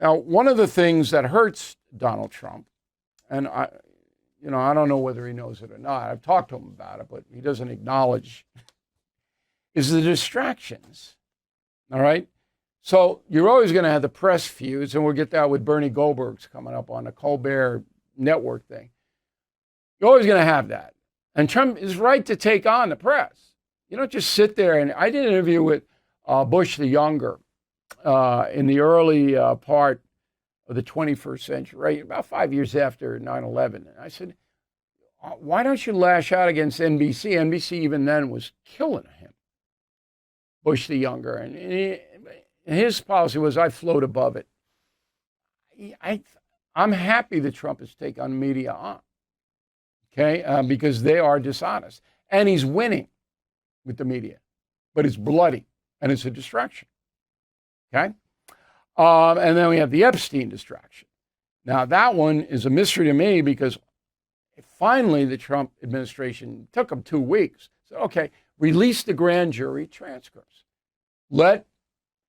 Now, one of the things that hurts Donald Trump, and I don't know whether he knows it or not. I've talked to him about it, but he doesn't acknowledge, is the distractions. All right? So you're always going to have the press feuds, and we'll get that with Bernie Goldberg's coming up on the Colbert Network thing. You're always going to have that. And Trump is right to take on the press. You don't just sit there. And I did an interview with Bush the Younger in the early part of the 21st century, right? About 5 years after 9/11. And I said, why don't you lash out against NBC? NBC even then was killing him, Bush the Younger. And his policy was, I float above it. I'm happy that Trump has taken media on, okay, because they are dishonest. And he's winning with the media, but it's bloody and it's a distraction, okay? And then we have the Epstein distraction. Now, that one is a mystery to me because finally the Trump administration took them 2 weeks. So, okay, release the grand jury transcripts. Let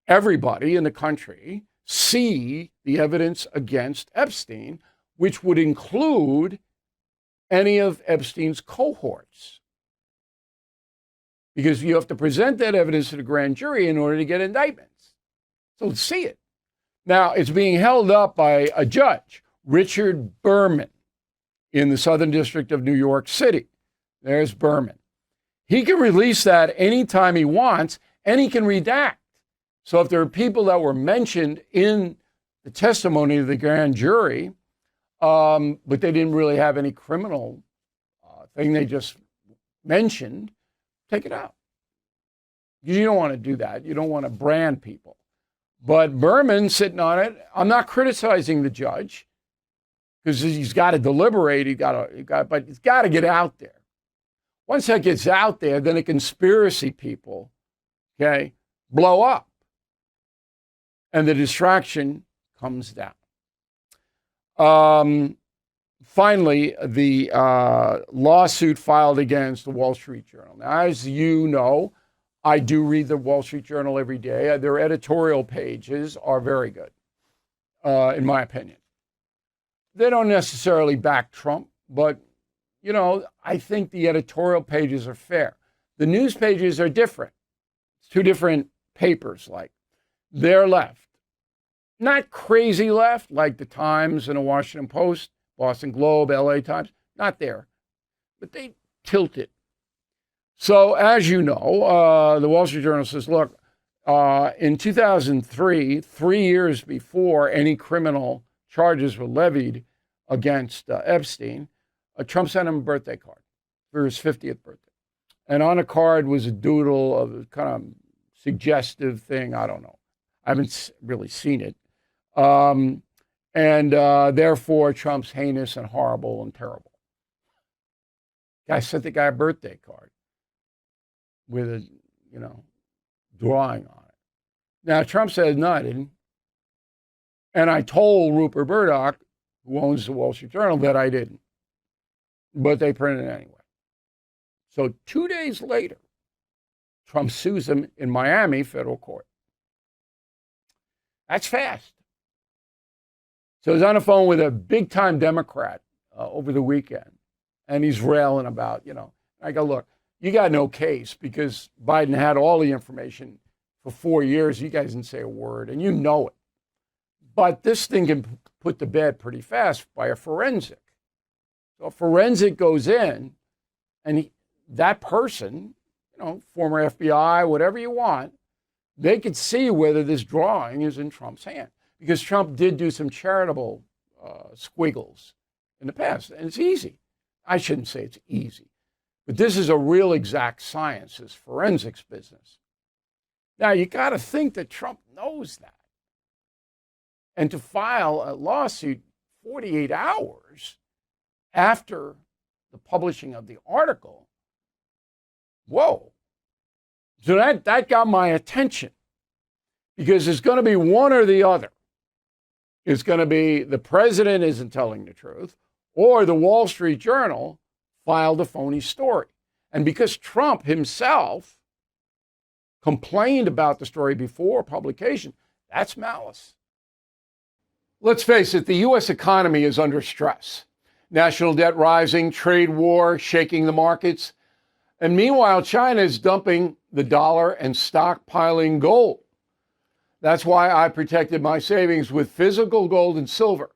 everybody in the country see the evidence against Epstein, which would include any of Epstein's cohorts. Because you have to present that evidence to the grand jury in order to get indictments. So let's see it. Now, it's being held up by a judge, Richard Berman, in the Southern District of New York City. There's Berman. He can release that anytime he wants, and he can redact. So if there are people that were mentioned in the testimony of the grand jury, but they didn't really have any criminal thing, they just mentioned, take it out. Because you don't want to do that. You don't want to brand people. But Berman's sitting on it. I'm not criticizing the judge because he's got to deliberate. But it's got to get out there. Once that gets out there, then the conspiracy people, okay, blow up. And the distraction comes down. Finally, the lawsuit filed against the Wall Street Journal. Now, as you know, I do read the Wall Street Journal every day. Their editorial pages are very good, in my opinion. They don't necessarily back Trump, but, I think the editorial pages are fair. The news pages are different. It's two different papers, like. They're left. Not crazy left, like the Times and the Washington Post, Boston Globe, LA Times. Not there. But they tilt it. So, as you know, the Wall Street Journal says, look, in 2003, 3 years before any criminal charges were levied against Epstein, Trump sent him a birthday card for his 50th birthday. And on a card was a doodle of a kind of suggestive thing. I don't know. I haven't really seen it. Therefore, Trump's heinous and horrible and terrible. I sent the guy a birthday card with a, drawing on it. Now, Trump says, no, I didn't. And I told Rupert Murdoch, who owns the Wall Street Journal, that I didn't. But they printed it anyway. So 2 days later, Trump sues him in Miami federal court. That's fast. So he's on the phone with a big-time Democrat over the weekend, and he's railing about, I go, look, you got no case because Biden had all the information for 4 years. You guys didn't say a word, and you know it. But this thing can put to bed pretty fast by a forensic. So a forensic goes in, and that person, former FBI, whatever you want, they could see whether this drawing is in Trump's hand. Because Trump did do some charitable squiggles in the past. And it's easy. I shouldn't say it's easy. But this is a real exact science, this forensics business. Now, you got to think that Trump knows that. And to file a lawsuit 48 hours after the publishing of the article, whoa. So that got my attention because it's going to be one or the other. It's going to be the president isn't telling the truth or the Wall Street Journal filed a phony story. And because Trump himself complained about the story before publication, that's malice. Let's face it, the U.S. economy is under stress. National debt rising, trade war shaking the markets. And meanwhile, China is dumping the dollar and stockpiling gold. That's why I protected my savings with physical gold and silver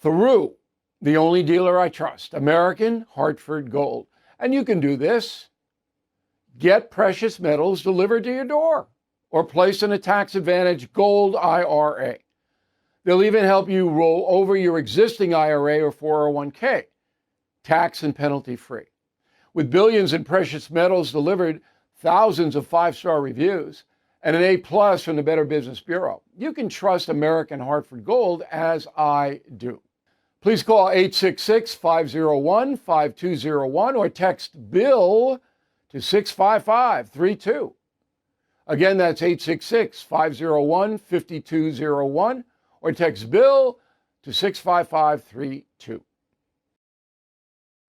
through the only dealer I trust, American Hartford Gold. And you can do this. Get precious metals delivered to your door or place in a tax-advantaged gold IRA. They'll even help you roll over your existing IRA or 401k, tax and penalty free. With billions in precious metals delivered, thousands of five-star reviews, and an A+ from the Better Business Bureau, you can trust American Hartford Gold as I do. Please call 866-501-5201 or text BILL to 65532. Again, that's 866-501-5201 or text BILL to 65532.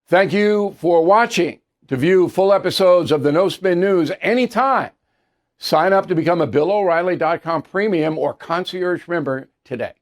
Thank you for watching. To view full episodes of the No Spin News anytime, sign up to become a BillO'Reilly.com premium or concierge member today.